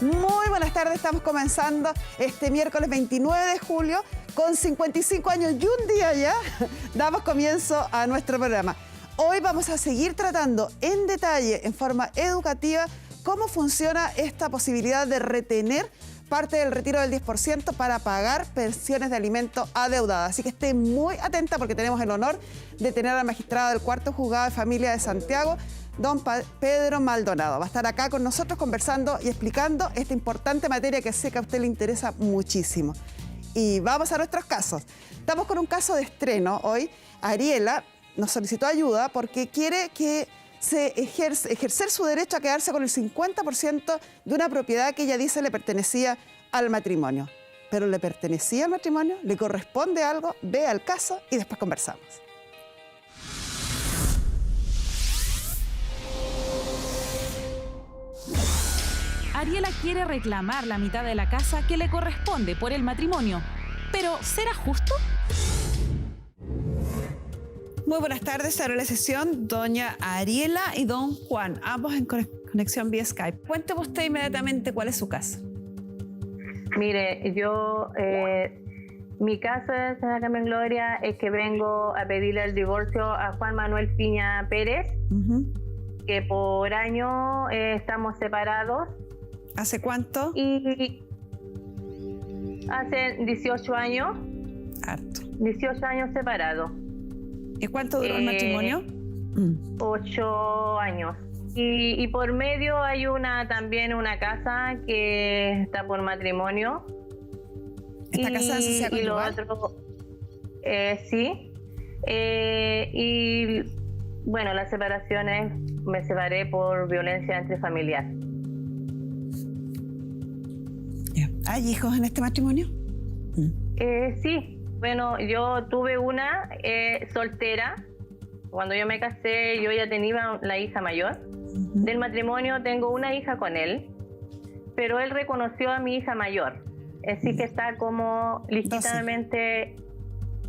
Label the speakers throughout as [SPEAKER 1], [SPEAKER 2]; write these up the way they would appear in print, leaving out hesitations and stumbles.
[SPEAKER 1] Muy buenas tardes, estamos comenzando este miércoles 29 de julio con 55 años y un día ya damos comienzo a nuestro programa. Hoy vamos a seguir tratando en detalle, en forma educativa, cómo funciona esta posibilidad de retener parte del retiro del 10% para pagar pensiones de alimento adeudadas. Así que esté muy atenta porque tenemos el honor de tener al magistrado del Cuarto Juzgado de Familia de Santiago, don Pedro Maldonado. Va a estar acá con nosotros conversando y explicando esta importante materia que sé que a usted le interesa muchísimo. Y vamos a nuestros casos. Estamos con un caso de estreno hoy. Ariela nos solicitó ayuda porque quiere que se ejercer su derecho a quedarse con el 50% de una propiedad que ella dice le pertenecía al matrimonio. ¿Pero le pertenecía al matrimonio? ¿Le corresponde algo? Vea el caso y después conversamos.
[SPEAKER 2] Ariela quiere reclamar la mitad de la casa que le corresponde por el matrimonio. ¿Pero será justo?
[SPEAKER 1] Muy buenas tardes, ahora la sesión, doña Ariela y don Juan, ambos en conexión vía Skype. Cuénteme usted inmediatamente cuál es su caso.
[SPEAKER 3] Mire, mi caso, señora Carmen Gloria, es que vengo a pedirle el divorcio a Juan Manuel Piña Pérez, que por año estamos separados.
[SPEAKER 1] ¿Hace cuánto?
[SPEAKER 3] Y hace 18 años.
[SPEAKER 1] Harto.
[SPEAKER 3] 18 años separados.
[SPEAKER 1] ¿Y cuánto duró el matrimonio?
[SPEAKER 3] 8 años. Y por medio hay también una casa que está por matrimonio.
[SPEAKER 1] ¿Esta casa es social
[SPEAKER 3] y lo
[SPEAKER 1] conyugal?
[SPEAKER 3] otro, sí. Y bueno, las separaciones, me separé por violencia intrafamiliar.
[SPEAKER 1] ¿Hay hijos en este matrimonio?
[SPEAKER 3] Sí. Bueno, yo tuve una soltera. Cuando yo me casé, yo ya tenía la hija mayor. Del matrimonio tengo una hija con él, pero él reconoció a mi hija mayor. Así que está como legítimamente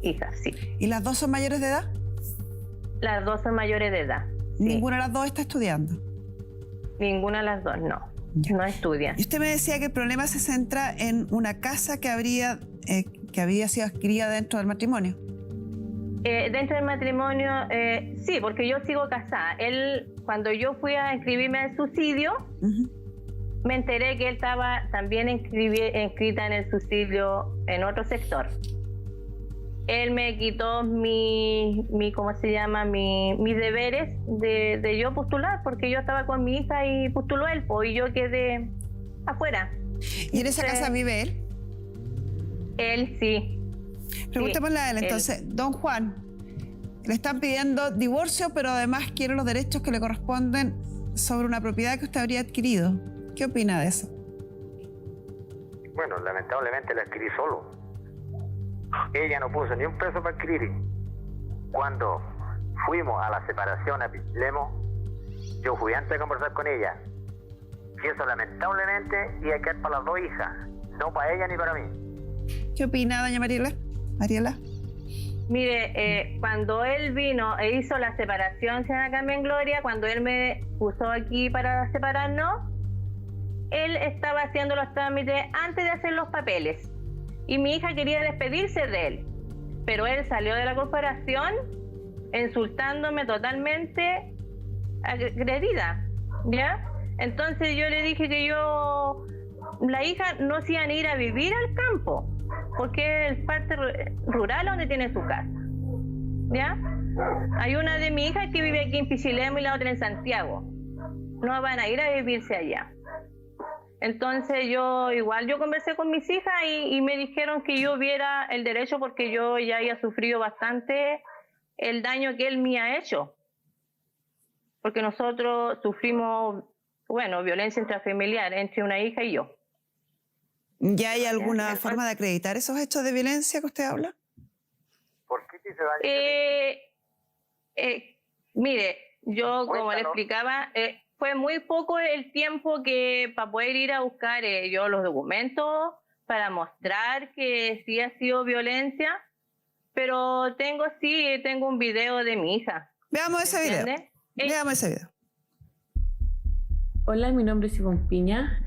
[SPEAKER 3] hija, sí.
[SPEAKER 1] ¿Y las dos son mayores de edad?
[SPEAKER 3] Las dos son mayores de edad. Sí.
[SPEAKER 1] ¿Ninguna de las dos está estudiando?
[SPEAKER 3] Ninguna de las dos, no. No estudian.
[SPEAKER 1] Y usted me decía que el problema se centra en una casa que había sido adquirida dentro del matrimonio.
[SPEAKER 3] Dentro del matrimonio, sí, porque yo sigo casada. Él, cuando yo fui a inscribirme al subsidio, me enteré que él estaba también inscrita en el subsidio en otro sector. Él me quitó ¿cómo se llama? Mis deberes de yo postular, porque yo estaba con mi hija y postuló él, y yo quedé afuera.
[SPEAKER 1] ¿Y en esa casa vive él?
[SPEAKER 3] Él sí.
[SPEAKER 1] Preguntémosle a él, entonces. Don Juan, le están pidiendo divorcio, pero además quiere los derechos que le corresponden sobre una propiedad que usted habría adquirido. ¿Qué opina de eso?
[SPEAKER 4] Bueno, lamentablemente la adquirí solo. Ella no puso ni un peso para adquirir. Cuando fuimos a la separación a Pichilemu, yo fui antes de conversar con ella. Y eso lamentablemente iba a quedar para las dos hijas, no para ella ni para mí.
[SPEAKER 1] ¿Qué opina, doña Ariela?
[SPEAKER 3] Mire, cuando él vino e hizo la separación, señora Carmen Gloria, cuando él me puso aquí para separarnos, él estaba haciendo los trámites antes de hacer los papeles. Y mi hija quería despedirse de él. Pero él salió de la corporación insultándome totalmente agredida, ¿ya? Entonces yo le dije que la hija no se iban a ir a vivir al campo, porque es parte rural donde tiene su casa, ¿ya? Hay una de mi hija que vive aquí en Pichilemu y la otra en Santiago. No van a ir a vivirse allá. Entonces yo conversé con mis hijas y me dijeron que yo viera el derecho porque yo ya había sufrido bastante el daño que él me ha hecho. Porque nosotros sufrimos, violencia intrafamiliar entre una hija y yo.
[SPEAKER 1] ¿Ya hay alguna forma de acreditar esos hechos de violencia que usted habla?
[SPEAKER 4] ¿Por qué te hizo daño?
[SPEAKER 3] Mire, yo como le
[SPEAKER 4] Cuéntanos.
[SPEAKER 3] explicaba, fue muy poco el tiempo que para poder ir a buscar yo los documentos para mostrar que sí ha sido violencia, pero tengo un video de mi hija.
[SPEAKER 1] Veamos ese video.
[SPEAKER 3] ¿Entiende?
[SPEAKER 1] Veamos ese video.
[SPEAKER 5] Hola, mi nombre es Ivonne Piña.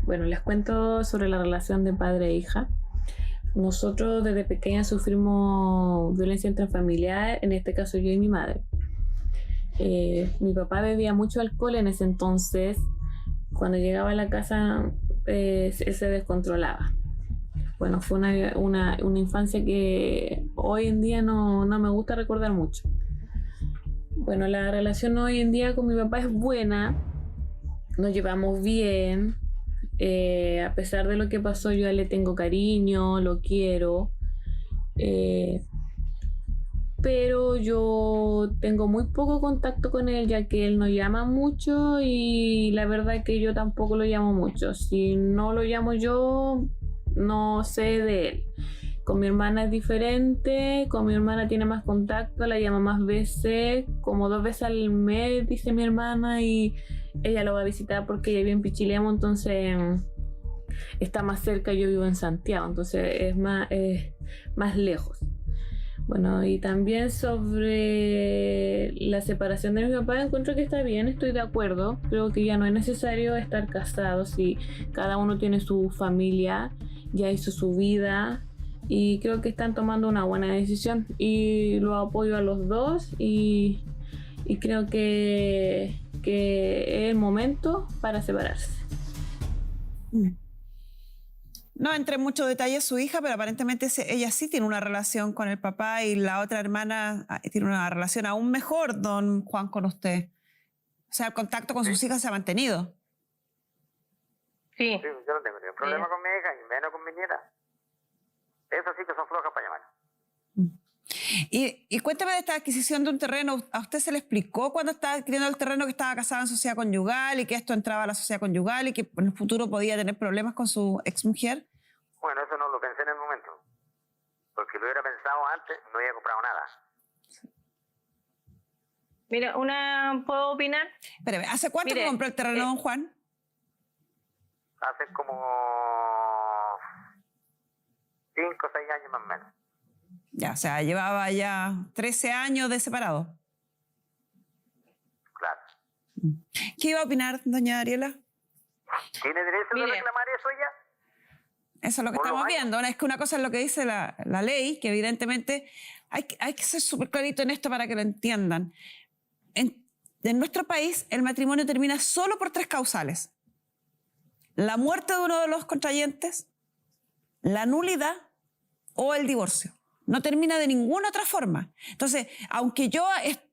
[SPEAKER 5] Bueno, les cuento sobre la relación de padre e hija. Nosotros desde pequeña sufrimos violencia intrafamiliar, en este caso yo y mi madre. Mi papá bebía mucho alcohol en ese entonces. Cuando llegaba a la casa, él se descontrolaba. Bueno, fue una infancia que hoy en día no me gusta recordar mucho. Bueno, la relación hoy en día con mi papá es buena, nos llevamos bien. A pesar de lo que pasó, yo le tengo cariño, lo quiero, pero yo tengo muy poco contacto con él, ya que él no llama mucho y la verdad es que yo tampoco lo llamo mucho. Si no lo llamo yo, no sé de él. Con mi hermana es diferente, con mi hermana tiene más contacto, la llama más veces, como 2 veces al mes, dice mi hermana, y ella lo va a visitar porque ella vive en Pichilemu, entonces está más cerca, yo vivo en Santiago, entonces es más lejos. Bueno, y también sobre la separación de mi papá, encuentro que está bien, estoy de acuerdo. Creo que ya no es necesario estar casados, si cada uno tiene su familia, ya hizo su vida, y creo que están tomando una buena decisión y lo apoyo a los dos, y creo que es el momento para separarse.
[SPEAKER 1] No entré en mucho detalle su hija, pero aparentemente ella sí tiene una relación con el papá y la otra hermana tiene una relación aún mejor, don Juan, con usted. O sea, el contacto con sus hijas se ha mantenido.
[SPEAKER 3] Sí.
[SPEAKER 4] Sí, yo no tengo ningún problema con mi hija y menos con mi nieta. Eso sí que son flojas para llamar.
[SPEAKER 1] Y cuéntame de esta adquisición de un terreno. ¿A usted se le explicó cuando estaba adquiriendo el terreno que estaba casado en sociedad conyugal y que esto entraba a la sociedad conyugal y que en el futuro podía tener problemas con su exmujer?
[SPEAKER 4] Bueno, eso no lo pensé en el momento. Porque lo hubiera pensado antes, no hubiera comprado nada.
[SPEAKER 3] Mira, ¿puedo opinar?
[SPEAKER 1] Espérame, ¿hace cuánto que compró el terreno, don Juan?
[SPEAKER 4] Hace como 5 o 6 años más o menos.
[SPEAKER 1] Ya, o sea, llevaba ya 13 años de separado.
[SPEAKER 4] Claro.
[SPEAKER 1] ¿Qué iba a opinar, doña Ariela?
[SPEAKER 4] ¿Tiene derecho de reclamar eso ella?
[SPEAKER 1] Eso es lo que estamos viendo. Es que una cosa es lo que dice la ley, que evidentemente hay que ser súper clarito en esto para que lo entiendan. En nuestro país, el matrimonio termina solo por 3 causales. La muerte de uno de los contrayentes, la nulidad o el divorcio. No termina de ninguna otra forma. Entonces, aunque yo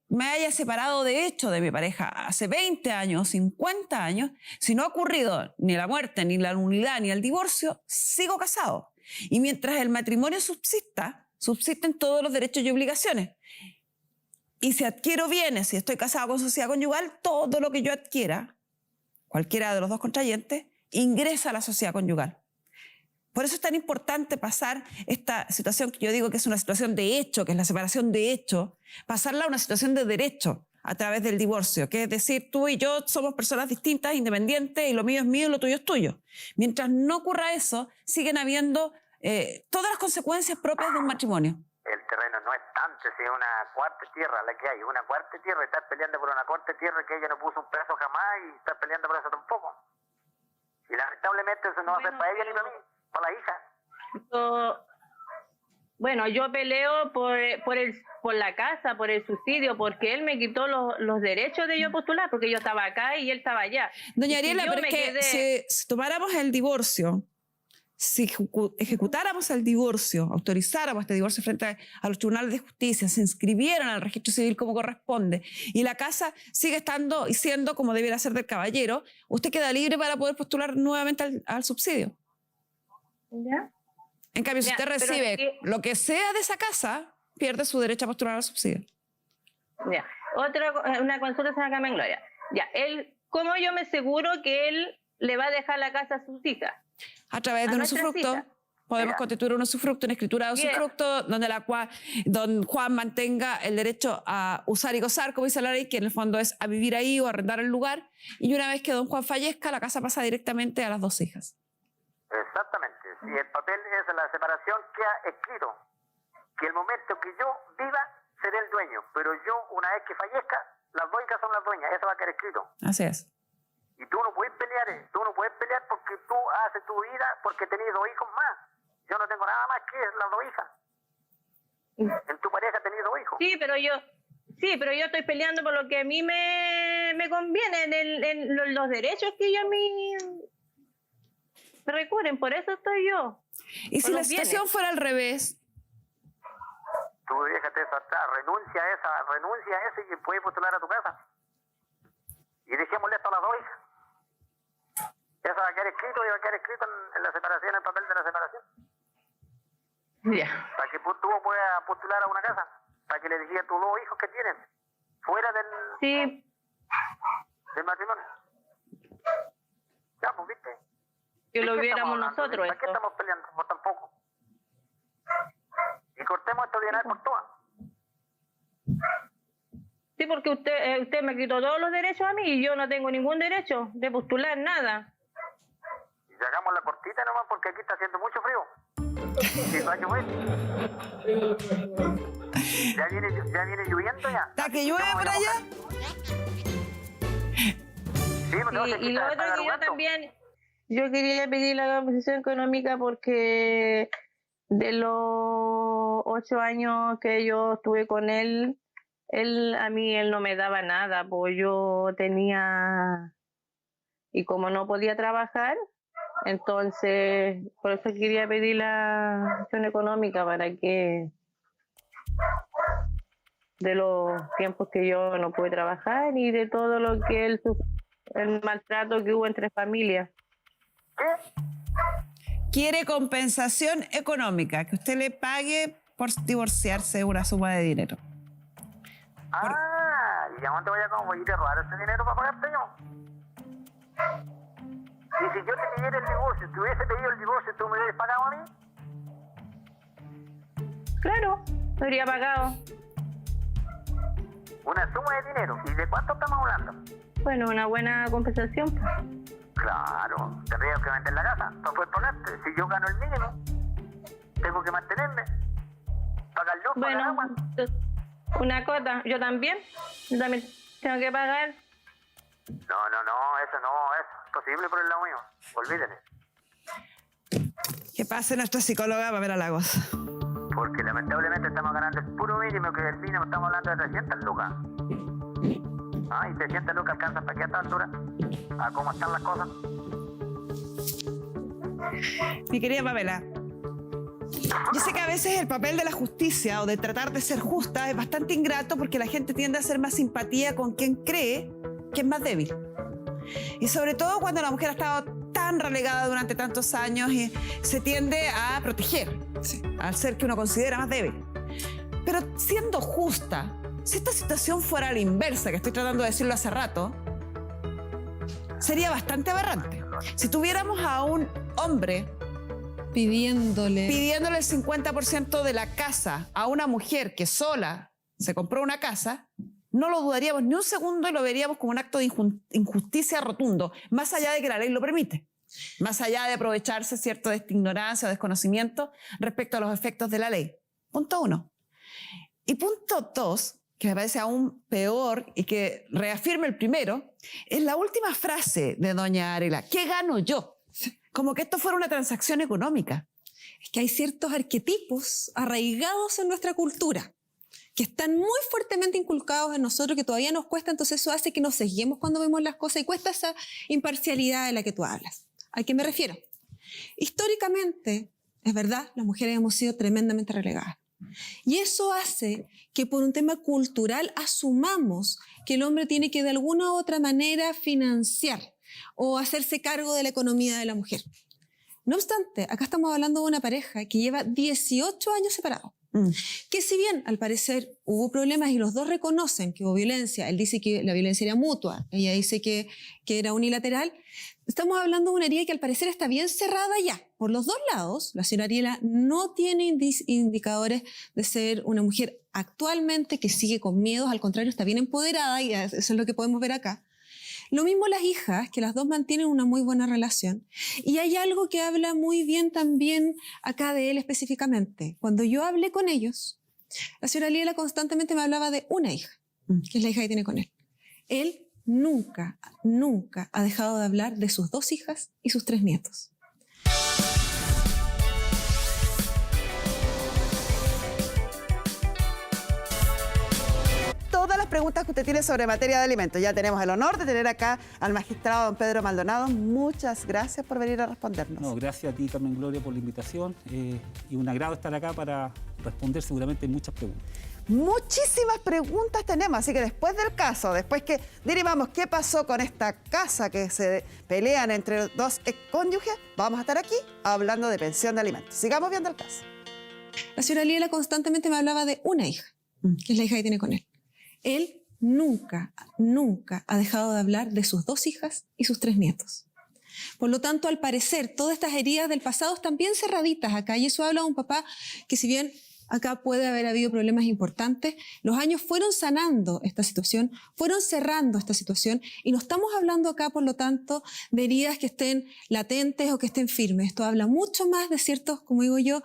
[SPEAKER 1] me haya separado de hecho de mi pareja hace 20 años, 50 años, si no ha ocurrido ni la muerte, ni la nulidad, ni el divorcio, sigo casado. Y mientras el matrimonio subsisten todos los derechos y obligaciones. Y si adquiero bienes, si estoy casado con sociedad conyugal, todo lo que yo adquiera, cualquiera de los 2 contrayentes, ingresa a la sociedad conyugal. Por eso es tan importante pasar esta situación que yo digo que es una situación de hecho, que es la separación de hecho, pasarla a una situación de derecho a través del divorcio, que es decir, tú y yo somos personas distintas, independientes, y lo mío es mío y lo tuyo es tuyo. Mientras no ocurra eso, siguen habiendo todas las consecuencias propias de un matrimonio.
[SPEAKER 4] El terreno no es tanto, si es una cuarta tierra la que hay, una cuarta tierra, y estás peleando por una cuarta tierra que ella no puso un peso jamás y estás peleando por eso tampoco. Y lamentablemente eso no va a ser para ella ni para mí. Para la hija.
[SPEAKER 3] Yo peleo por la casa, por el subsidio, porque él me quitó los derechos de yo postular, porque yo estaba acá y él estaba allá.
[SPEAKER 1] Doña Ariela, pero es que si tomáramos el divorcio, si ejecutáramos el divorcio, autorizáramos este divorcio frente a los tribunales de justicia, se inscribieran al registro civil como corresponde y la casa sigue estando y siendo como debiera ser del caballero, usted queda libre para poder postular nuevamente al subsidio.
[SPEAKER 3] ¿Ya?
[SPEAKER 1] En cambio, si usted recibe lo que sea de esa casa, pierde su derecho a postular al subsidio.
[SPEAKER 3] Ya. Una consulta, señora Carmen Gloria. Ya, ¿cómo yo me aseguro que él le va a dejar la casa a sus hijas?
[SPEAKER 1] A través de un usufructo. Podemos constituir un usufructo, una escritura de usufructo, donde don Juan mantenga el derecho a usar y gozar, como dice la ley, que en el fondo es a vivir ahí o arrendar el lugar. Y una vez que don Juan fallezca, la casa pasa directamente a las 2 hijas.
[SPEAKER 4] Exactamente. Si el papel es la separación, queda escrito que el momento que yo viva seré el dueño, pero yo una vez que fallezca, las 2 hijas son las dueñas, eso va a quedar escrito.
[SPEAKER 1] Así es.
[SPEAKER 4] Y tú no puedes pelear porque tú haces tu vida, porque tenés 2 hijos más. Yo no tengo nada más que las 2 hijas. En tu pareja tenés 2 hijos.
[SPEAKER 3] Sí, pero yo estoy peleando por lo que a mí me conviene, en los derechos que ellos a mí me recurren, por eso estoy yo.
[SPEAKER 1] Y si
[SPEAKER 3] Por
[SPEAKER 1] la
[SPEAKER 3] los bienes.
[SPEAKER 1] situación fuera al revés,
[SPEAKER 4] Tú déjate eso atrás, renuncia a eso y puedes postular a tu casa. Y dejémosle esto a las 2 hijas. Eso va a quedar escrito y va a quedar escrito en la separación, en el papel de la separación.
[SPEAKER 3] Ya.
[SPEAKER 4] Para que tú puedas postular a una casa. Para que le digas a tus 2 hijos que tienen. Fuera
[SPEAKER 3] Sí,
[SPEAKER 4] del matrimonio. Ya, pues, ¿viste?
[SPEAKER 3] que
[SPEAKER 4] ¿De
[SPEAKER 3] lo
[SPEAKER 4] qué
[SPEAKER 3] viéramos
[SPEAKER 4] estamos hablando?
[SPEAKER 3] nosotros.
[SPEAKER 4] ¿Para qué
[SPEAKER 3] Esto.
[SPEAKER 4] estamos peleando? Por tampoco. Y cortemos esto de una vez por todas.
[SPEAKER 3] Sí, porque usted me quitó todos los derechos a mí y yo no tengo ningún derecho de postular nada.
[SPEAKER 4] Y hagamos la cortita nomás porque aquí está haciendo mucho frío. ¿Y para qué fue? Ya viene lloviendo ya.
[SPEAKER 1] ¿está que llueve por allá?
[SPEAKER 4] Sí, pues, no,
[SPEAKER 3] Y,
[SPEAKER 4] se
[SPEAKER 3] y lo
[SPEAKER 4] quita,
[SPEAKER 3] otro
[SPEAKER 4] está
[SPEAKER 3] que yo
[SPEAKER 4] arrugando.
[SPEAKER 3] también, yo quería pedir la compensación económica porque de los 8 años que yo estuve con él, a mí él no me daba nada, pues yo tenía, y como no podía trabajar, entonces por eso quería pedir la compensación económica para que de los tiempos que yo no pude trabajar y de todo lo que el maltrato que hubo entre familias.
[SPEAKER 1] Quiere compensación económica, que usted le pague por divorciarse una suma de dinero.
[SPEAKER 4] Ah, ¿y a dónde voy a ir a robar ese dinero para pagarte yo? Y si yo te pidiera el divorcio, si hubiese pedido el divorcio, ¿tú me hubieras pagado a mí?
[SPEAKER 3] Claro, lo habría pagado.
[SPEAKER 4] Una suma de dinero. ¿Y de cuánto estamos hablando?
[SPEAKER 3] Bueno, una buena compensación.
[SPEAKER 4] Claro, tendría que vender la casa para poder pagarte. Si yo gano el mínimo, tengo que mantenerme, pagar luz, pagar agua.
[SPEAKER 3] Bueno, una cuota, yo también tengo que pagar.
[SPEAKER 4] No, eso no es posible por el lado mío. Olvídate.
[SPEAKER 1] Que pase nuestra psicóloga para ver a Lagos.
[SPEAKER 4] Porque lamentablemente estamos ganando el puro mínimo que del mínimo estamos hablando de 300 lucas. Ah, y 300 lucas alcanzan para aquí a esta altura. A cómo están las cosas.
[SPEAKER 1] Mi querida Pamela, yo sé que a veces el papel de la justicia o de tratar de ser justa es bastante ingrato porque la gente tiende a hacer más simpatía con quien cree que es más débil. Y sobre todo cuando la mujer ha estado tan relegada durante tantos años y se tiende a proteger al ser que uno considera más débil. Pero siendo justa, si esta situación fuera a la inversa, que estoy tratando de decirlo hace rato, sería bastante aberrante. Si tuviéramos a un hombre
[SPEAKER 6] pidiéndole
[SPEAKER 1] pidiéndole el 50% de la casa a una mujer que sola se compró una casa, no lo dudaríamos ni un segundo y lo veríamos como un acto de injusticia rotundo, más allá de que la ley lo permite, más allá de aprovecharse, ¿cierto?, de esta ignorancia o desconocimiento respecto a los efectos de la ley. Punto 1. Y punto 2, que me parece aún peor y que reafirma el primero, es la última frase de doña Arela. ¿Qué gano yo? Como que esto fuera una transacción económica.
[SPEAKER 6] es que hay ciertos arquetipos arraigados en nuestra cultura que están muy fuertemente inculcados en nosotros, que todavía nos cuesta, entonces eso hace que nos sesguemos cuando vemos las cosas y cuesta esa imparcialidad de la que tú hablas. ¿A qué me refiero? Históricamente, es verdad, las mujeres hemos sido tremendamente relegadas. Y eso hace que por un tema cultural asumamos que el hombre tiene que de alguna u otra manera financiar o hacerse cargo de la economía de la mujer. No obstante, acá estamos hablando de una pareja que lleva 18 años separados. Que si bien al parecer hubo problemas y los dos reconocen que hubo violencia, él dice que la violencia era mutua, ella dice que era unilateral, estamos hablando de una herida que al parecer está bien cerrada ya. Por los dos lados, la señora Ariela no tiene indicadores de ser una mujer actualmente que sigue con miedos, al contrario está bien empoderada y eso es lo que podemos ver acá. Lo mismo las hijas, que las dos mantienen una muy buena relación. Y hay algo que habla muy bien también acá de él específicamente. Cuando yo hablé con ellos, la señora Liela constantemente me hablaba de una hija, que es la hija que tiene con él. Él nunca, nunca ha dejado de hablar de sus 2 hijas y sus 3 nietos.
[SPEAKER 1] Todas las preguntas que usted tiene sobre materia de alimentos. Ya tenemos el honor de tener acá al magistrado don Pedro Maldonado. Muchas gracias por venir a respondernos.
[SPEAKER 7] No, gracias a ti también, Gloria, por la invitación y un agrado estar acá para responder seguramente muchas preguntas.
[SPEAKER 1] Muchísimas preguntas tenemos, así que después del caso, después que dirimamos qué pasó con esta casa que se pelean entre 2 cónyuges, vamos a estar aquí hablando de pensión de alimentos. Sigamos viendo el caso.
[SPEAKER 6] La señora Liela constantemente me hablaba de una hija, que es la hija que tiene con él. Él nunca, nunca ha dejado de hablar de sus 2 hijas y sus 3 nietos. Por lo tanto, al parecer, todas estas heridas del pasado están bien cerraditas acá, y eso habla de un papá que, si bien acá puede haber habido problemas importantes, los años fueron sanando esta situación, fueron cerrando esta situación, y no estamos hablando acá, por lo tanto, de heridas que estén latentes o que estén firmes. Esto habla mucho más de ciertos, como digo yo,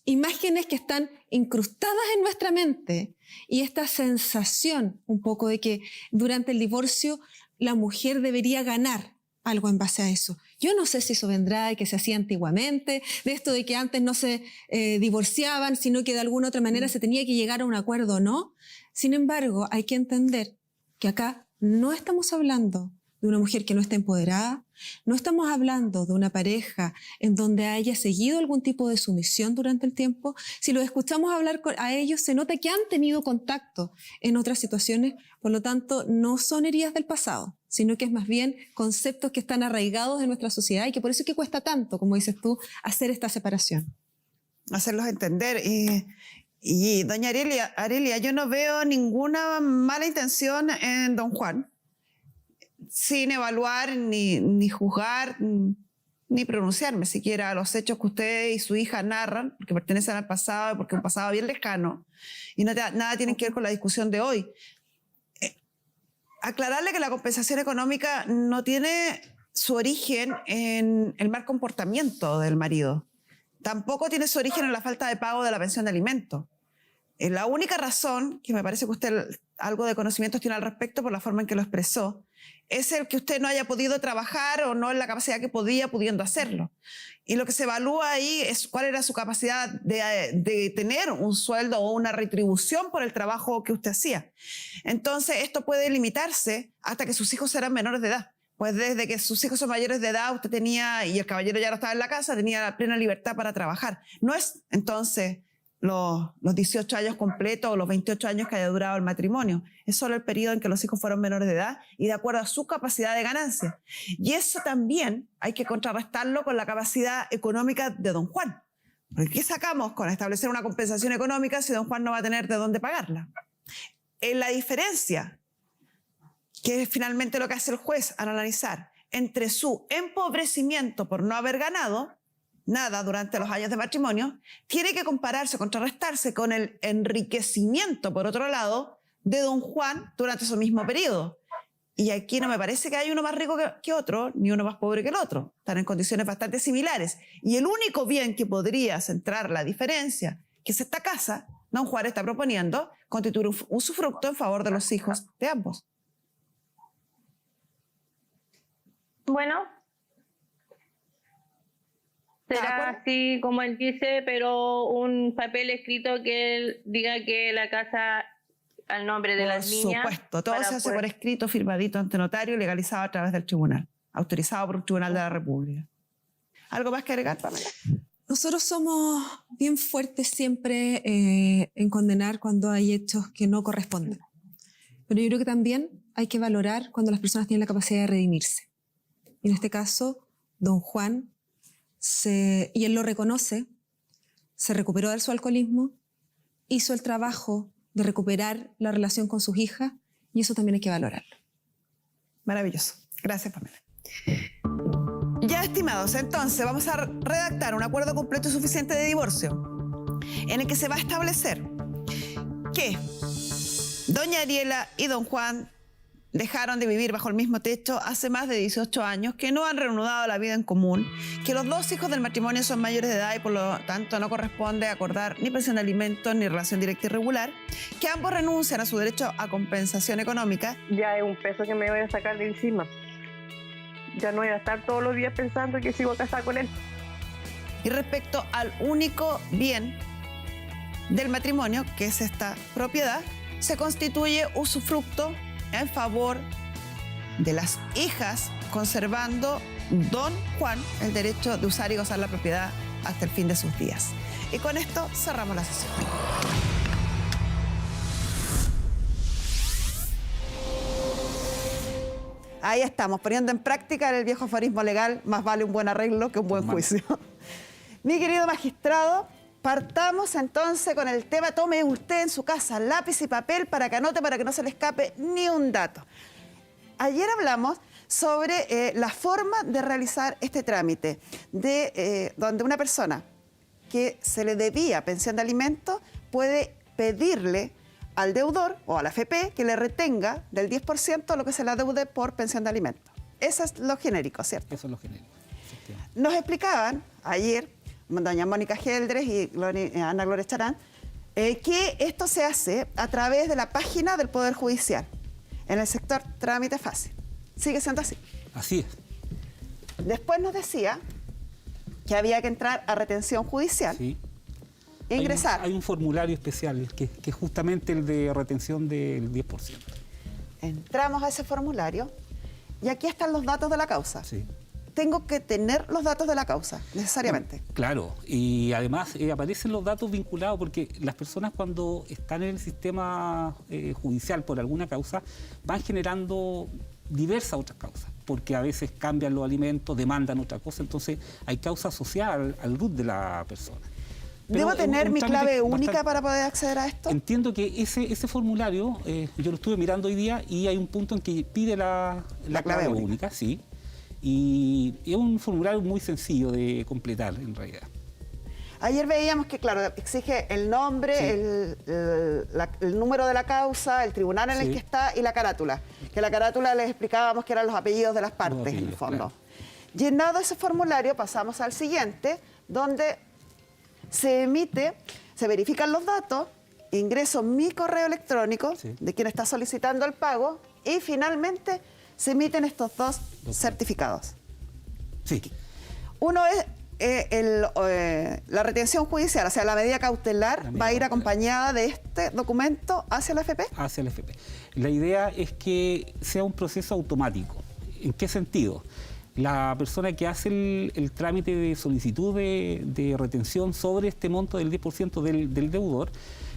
[SPEAKER 6] imágenes que están incrustadas en nuestra mente, y esta sensación un poco de que durante el divorcio la mujer debería ganar algo en base a eso. Yo no sé si eso vendrá de que se hacía antiguamente, de esto de que antes no se divorciaban, sino que de alguna otra manera se tenía que llegar a un acuerdo o no. Sin embargo, hay que entender que acá no estamos hablando de una mujer que no está empoderada, no estamos hablando de una pareja en donde haya seguido algún tipo de sumisión durante el tiempo. Si los escuchamos hablar a ellos, se nota que han tenido contacto en otras situaciones, por lo tanto, no son heridas del pasado, sino que es más bien conceptos que están arraigados en nuestra sociedad, y que por eso es que cuesta tanto, como dices tú, hacer esta separación.
[SPEAKER 1] Hacerlos entender. Y doña Arelia, yo no veo ninguna mala intención en don Juan, sin evaluar, ni juzgar, ni pronunciarme siquiera a los hechos que usted y su hija narran, porque pertenecen al pasado, porque es un pasado bien lejano, y nada tienen que ver con la discusión de hoy. Aclararle que la compensación económica no tiene su origen en el mal comportamiento del marido. Tampoco tiene su origen en la falta de pago de la pensión de alimentos. La única razón, que me parece que usted algo de conocimientos tiene al respecto por la forma en que lo expresó, es el que usted no haya podido trabajar o no en la capacidad que podía, pudiendo hacerlo. Y lo que se evalúa ahí es cuál era su capacidad de tener un sueldo o una retribución por el trabajo que usted hacía. Entonces, esto puede limitarse hasta que sus hijos serán menores de edad. Pues desde que sus hijos son mayores de edad, usted tenía, y el caballero ya no estaba en la casa, tenía la plena libertad para trabajar. No es, entonces, los 18 años completos o los 28 años que haya durado el matrimonio. Es solo el periodo en que los hijos fueron menores de edad y de acuerdo a su capacidad de ganancia. Y eso también hay que contrarrestarlo con la capacidad económica de don Juan. Porque ¿qué sacamos con establecer una compensación económica si don Juan no va a tener de dónde pagarla? En la diferencia, que es finalmente lo que hace el juez al analizar, entre su empobrecimiento por no haber ganado nada durante los años de matrimonio, tiene que compararse, contrarrestarse con el enriquecimiento, por otro lado, de don Juan durante ese mismo periodo. Y aquí no me parece que hay uno más rico que otro, ni uno más pobre que el otro. Están en condiciones bastante similares. Y el único bien que podría centrar la diferencia, que es esta casa, don Juan está proponiendo constituir un usufructo en favor de los hijos de ambos.
[SPEAKER 3] Bueno, será así como él dice, pero un papel escrito que él diga que la casa al nombre de las niñas.
[SPEAKER 1] Por supuesto, todo se hace por escrito, firmadito ante notario y legalizado a través del tribunal, autorizado por un tribunal de la República. ¿Algo más que agregar, Pamela?
[SPEAKER 6] Nosotros somos bien fuertes siempre en condenar cuando hay hechos que no corresponden. Pero yo creo que también hay que valorar cuando las personas tienen la capacidad de redimirse. En este caso, don Juan, y él lo reconoce, se recuperó de su alcoholismo, hizo el trabajo de recuperar la relación con sus hijas, y eso también hay que valorarlo.
[SPEAKER 1] Maravilloso. Gracias, Pamela. Ya, estimados, entonces vamos a redactar un acuerdo completo y suficiente de divorcio en el que se va a establecer que doña Ariela y don Juan dejaron de vivir bajo el mismo techo hace más de 18 años, que no han reanudado la vida en común, que los 2 hijos del matrimonio son mayores de edad y por lo tanto no corresponde acordar ni pensión de alimentos ni relación directa y regular, que ambos renuncian a su derecho a compensación económica.
[SPEAKER 8] Ya es un peso que me voy a sacar de encima. Ya no voy a estar todos los días pensando que sigo casada con él.
[SPEAKER 1] Y respecto al único bien del matrimonio, que es esta propiedad, se constituye usufructo en favor de las hijas, conservando don Juan el derecho de usar y gozar la propiedad hasta el fin de sus días. Y con esto cerramos la sesión. Ahí estamos, poniendo en práctica el viejo aforismo legal, más vale un buen arreglo que un buen juicio. Mi querido magistrado, partamos entonces con el tema. Tome usted en su casa lápiz y papel para que anote, para que no se le escape ni un dato. Ayer hablamos sobre la forma de realizar este trámite, donde una persona que se le debía pensión de alimentos puede pedirle al deudor o a la AFP que le retenga del 10% lo que se le adeude por pensión de alimentos. Eso es lo genérico, ¿cierto?
[SPEAKER 7] Eso es lo genérico.
[SPEAKER 1] Nos explicaban ayer doña Mónica Geldres y Ana Gloria Charán, que esto se hace a través de la página del Poder Judicial, en el sector trámite fácil. ¿Sigue siendo así?
[SPEAKER 7] Así es.
[SPEAKER 1] Después nos decía que había que entrar a retención judicial.
[SPEAKER 7] Sí.
[SPEAKER 1] E ingresar.
[SPEAKER 7] Hay un formulario especial, que es justamente el de retención del 10%.
[SPEAKER 1] Entramos a ese formulario y aquí están los datos de la causa.
[SPEAKER 7] Sí.
[SPEAKER 1] Tengo que tener los datos de la causa, necesariamente.
[SPEAKER 7] Claro, y además aparecen los datos vinculados porque las personas cuando están en el sistema judicial por alguna causa van generando diversas otras causas, porque a veces cambian los alimentos, demandan otra cosa, entonces hay causa asociada al RUT de la persona.
[SPEAKER 1] ¿Debo tener mi clave única para poder acceder a esto?
[SPEAKER 7] Entiendo que ese formulario, yo lo estuve mirando hoy día y hay un punto en que pide la clave única, sí. Y es un formulario muy sencillo de completar, en realidad.
[SPEAKER 1] Ayer veíamos que, claro, exige el nombre, sí, el número de la causa, el tribunal en el que está y la carátula. Que la carátula les explicábamos que eran los apellidos de las partes, en el fondo. Claro. Llenado ese formulario, pasamos al siguiente, donde se verifican los datos, ingreso mi correo electrónico de quien está solicitando el pago y finalmente se emiten estos 2 certificados.
[SPEAKER 7] Sí.
[SPEAKER 1] Uno es la retención judicial, o sea, la medida cautelar va a ir acompañada de este documento hacia la AFP.
[SPEAKER 7] Hacia la AFP. La idea es que sea un proceso automático. ¿En qué sentido? La persona que hace el trámite de solicitud de retención sobre este monto del 10% del deudor,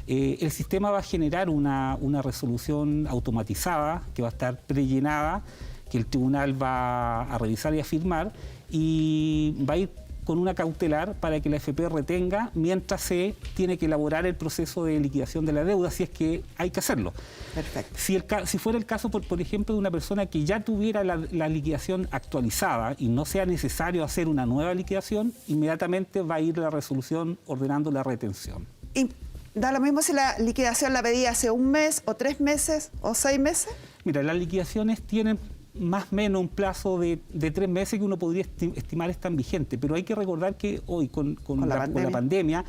[SPEAKER 7] el sistema va a generar una resolución automatizada que va a estar prellenada, que el tribunal va a revisar y a firmar, y va a ir con una cautelar para que la AFP retenga mientras se tiene que elaborar el proceso de liquidación de la deuda, si es que hay que hacerlo.
[SPEAKER 1] Perfecto.
[SPEAKER 7] Si fuera el caso, por ejemplo, de una persona que ya tuviera la liquidación actualizada y no sea necesario hacer una nueva liquidación, inmediatamente va a ir la resolución ordenando la retención.
[SPEAKER 1] ¿Y da lo mismo si la liquidación la pedía hace 1 mes o 3 meses o 6 meses?
[SPEAKER 7] Mira, las liquidaciones tienen más o menos un plazo de 3 meses que uno podría estimar están vigentes, pero hay que recordar que hoy con la pandemia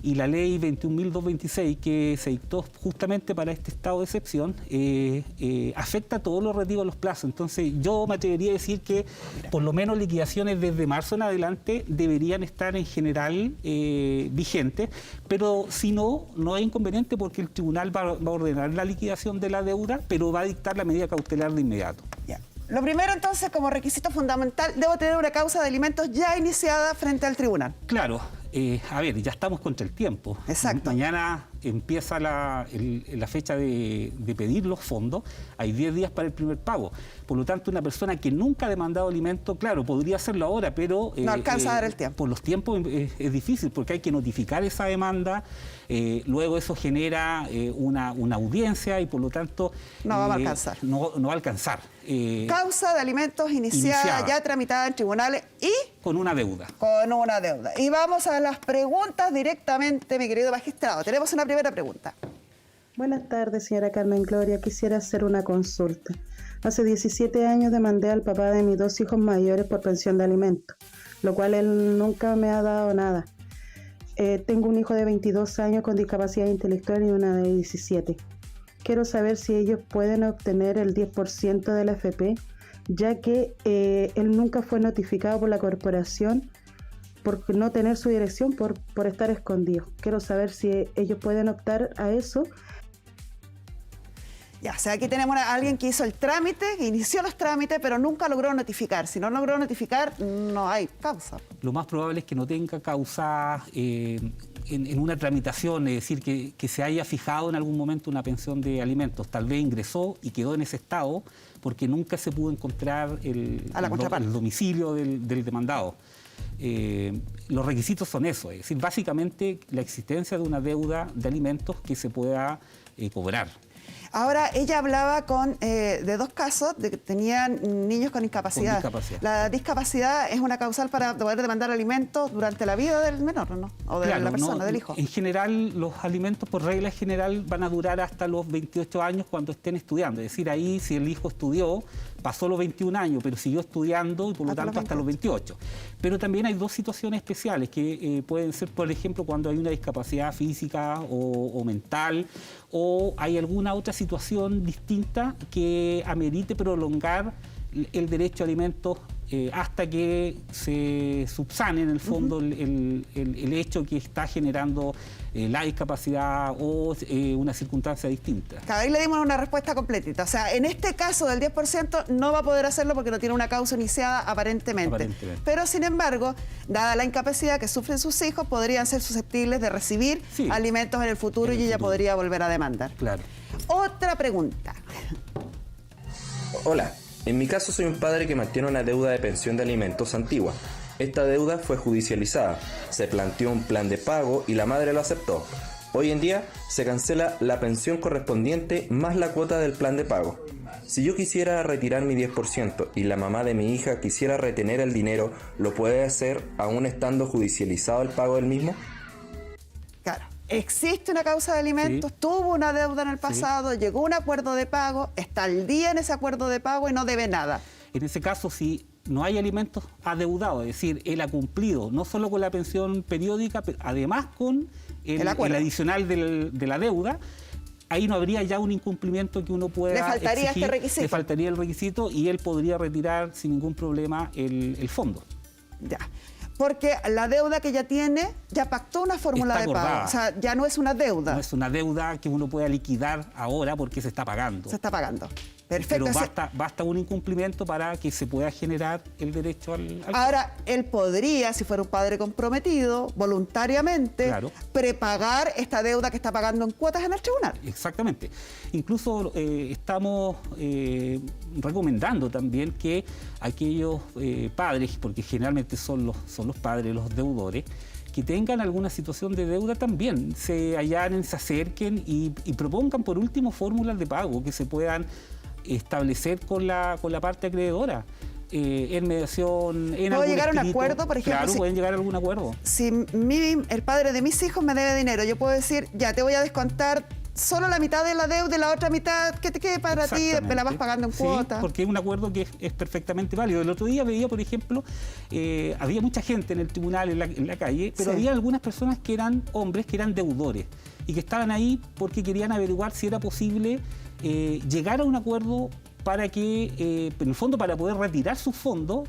[SPEAKER 7] y la ley 21.226 que se dictó justamente para este estado de excepción, afecta a todos los relativos a los plazos. Entonces yo me atrevería a decir que por lo menos liquidaciones desde marzo en adelante deberían estar en general vigentes, pero si no hay inconveniente porque el tribunal va a ordenar la liquidación de la deuda, pero va a dictar la medida cautelar de inmediato.
[SPEAKER 1] Ya. Lo primero, entonces, como requisito fundamental, debo tener una causa de alimentos ya iniciada frente al tribunal.
[SPEAKER 7] Claro. A ver, ya estamos contra el tiempo.
[SPEAKER 1] Exacto.
[SPEAKER 7] Mañana empieza la fecha de pedir los fondos. Hay 10 días para el primer pago. Por lo tanto, una persona que nunca ha demandado alimento, claro, podría hacerlo ahora, pero
[SPEAKER 1] no alcanza a dar el tiempo.
[SPEAKER 7] Por los tiempos es difícil porque hay que notificar esa demanda. Luego eso genera una audiencia y por lo tanto
[SPEAKER 1] no va a alcanzar.
[SPEAKER 7] No va a alcanzar.
[SPEAKER 1] Causa de alimentos iniciada, ya tramitada en tribunales y
[SPEAKER 7] con una deuda.
[SPEAKER 1] Con una deuda. Y vamos a las preguntas directamente, mi querido magistrado. Tenemos una primera pregunta.
[SPEAKER 9] Buenas tardes, señora Carmen Gloria. Quisiera hacer una consulta. Hace 17 años demandé al papá de mis 2 hijos mayores por pensión de alimentos, lo cual él nunca me ha dado nada. Tengo un hijo de 22 años con discapacidad intelectual y una de 17. Quiero saber si ellos pueden obtener el 10% de la AFP, ya que él nunca fue notificado por la corporación por no tener su dirección, por estar escondido. Quiero saber si ellos pueden optar a eso.
[SPEAKER 1] Ya, o sea, aquí tenemos a alguien que hizo el trámite, que inició los trámites, pero nunca logró notificar. Si no logró notificar, no hay causa.
[SPEAKER 7] Lo más probable es que no tenga causa en una tramitación, es decir, que se haya fijado en algún momento una pensión de alimentos. Tal vez ingresó y quedó en ese estado porque nunca se pudo encontrar el domicilio del demandado. Los requisitos son eso, es decir, básicamente la existencia de una deuda de alimentos que se pueda cobrar.
[SPEAKER 1] Ahora, ella hablaba de 2 casos de que tenían niños con discapacidad. La discapacidad es una causal para poder demandar alimentos durante la vida del menor, ¿no? O de la persona, del hijo.
[SPEAKER 7] En general, los alimentos, por regla general, van a durar hasta los 28 años cuando estén estudiando. Es decir, ahí si el hijo estudió, pasó los 21 años, pero siguió estudiando y por lo tanto hasta los 28. Pero también hay 2 situaciones especiales que pueden ser, por ejemplo, cuando hay una discapacidad física o mental, o hay alguna otra situación distinta que amerite prolongar el derecho a alimentos hasta que se subsane en el fondo el hecho que está generando la discapacidad o una circunstancia distinta.
[SPEAKER 1] Cada vez le dimos una respuesta completita. O sea, en este caso del 10% no va a poder hacerlo porque no tiene una causa iniciada aparentemente. Pero, sin embargo, dada la incapacidad que sufren sus hijos, podrían ser susceptibles de recibir alimentos en el futuro y ella podría volver a demandar.
[SPEAKER 7] Claro.
[SPEAKER 1] Otra pregunta.
[SPEAKER 10] Hola. En mi caso soy un padre que mantiene una deuda de pensión de alimentos antigua. Esta deuda fue judicializada, se planteó un plan de pago y la madre lo aceptó. Hoy en día se cancela la pensión correspondiente más la cuota del plan de pago. Si yo quisiera retirar mi 10% y la mamá de mi hija quisiera retener el dinero, ¿lo puede hacer aún estando judicializado el pago del mismo?
[SPEAKER 1] Claro. Existe una causa de alimentos, tuvo una deuda en el pasado, llegó a un acuerdo de pago, está al día en ese acuerdo de pago y no debe nada.
[SPEAKER 7] En ese caso, si no hay alimentos adeudados, es decir, él ha cumplido no solo con la pensión periódica, pero además con el adicional de la deuda, ahí no habría ya un incumplimiento que uno pueda
[SPEAKER 1] Le faltaría
[SPEAKER 7] exigir,
[SPEAKER 1] este requisito.
[SPEAKER 7] Le faltaría el requisito y él podría retirar sin ningún problema el fondo.
[SPEAKER 1] Ya. Porque la deuda que ya tiene, ya pactó una fórmula de pago. O sea, ya no es una deuda.
[SPEAKER 7] No es una deuda que uno pueda liquidar ahora porque se está pagando.
[SPEAKER 1] Se está pagando. Perfecto.
[SPEAKER 7] Pero basta un incumplimiento para que se pueda generar el derecho al
[SPEAKER 1] Ahora, él podría, si fuera un padre comprometido, voluntariamente, prepagar esta deuda que está pagando en cuotas en el tribunal.
[SPEAKER 7] Exactamente. Incluso estamos recomendando también que aquellos padres, porque generalmente son los padres los deudores, que tengan alguna situación de deuda también se allanen, se acerquen y propongan por último fórmulas de pago que se puedan establecer con la parte acreedora. En mediación, en
[SPEAKER 1] ¿Puedo llegar a un
[SPEAKER 7] escrito.
[SPEAKER 1] acuerdo, por ejemplo?
[SPEAKER 7] Claro, pueden llegar a algún acuerdo.
[SPEAKER 1] Si el padre de mis hijos me debe dinero, yo puedo decir, ya te voy a descontar solo la mitad de la deuda y la otra mitad que te quede para ti, me la vas pagando en cuotas.
[SPEAKER 7] Sí, porque es un acuerdo que es perfectamente válido. El otro día veía, por ejemplo, había mucha gente en el tribunal, en la calle, pero había algunas personas que eran hombres, que eran deudores y que estaban ahí porque querían averiguar si era posible llegar a un acuerdo para que, en el fondo, para poder retirar sus fondos,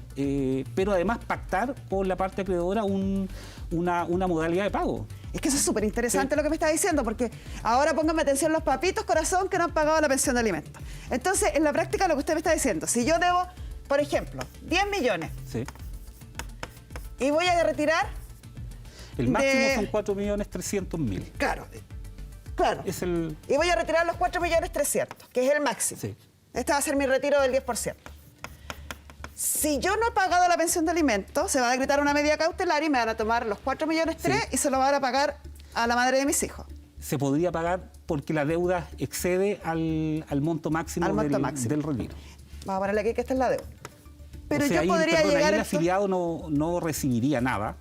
[SPEAKER 7] pero además pactar con la parte acreedora una modalidad de pago.
[SPEAKER 1] Es que eso es súper interesante lo que me está diciendo, porque ahora pónganme atención los papitos corazón que no han pagado la pensión de alimentos. Entonces, en la práctica, lo que usted me está diciendo, si yo debo, por ejemplo, 10 millones y voy a retirar...
[SPEAKER 7] El máximo son 4.300.000.
[SPEAKER 1] Claro. Y voy a retirar los 4.300.000, que es el máximo. Este va a ser mi retiro del 10%. Si yo no he pagado la pensión de alimentos, se va a decretar una medida cautelar y me van a tomar los 4.300.000 y se lo van a pagar a la madre de mis hijos.
[SPEAKER 7] Se podría pagar porque la deuda excede al monto máximo del retiro.
[SPEAKER 1] Vamos a ponerle aquí que esta es la deuda. Pero yo
[SPEAKER 7] ahí,
[SPEAKER 1] podría llegar...
[SPEAKER 7] Ahí el afiliado no recibiría nada,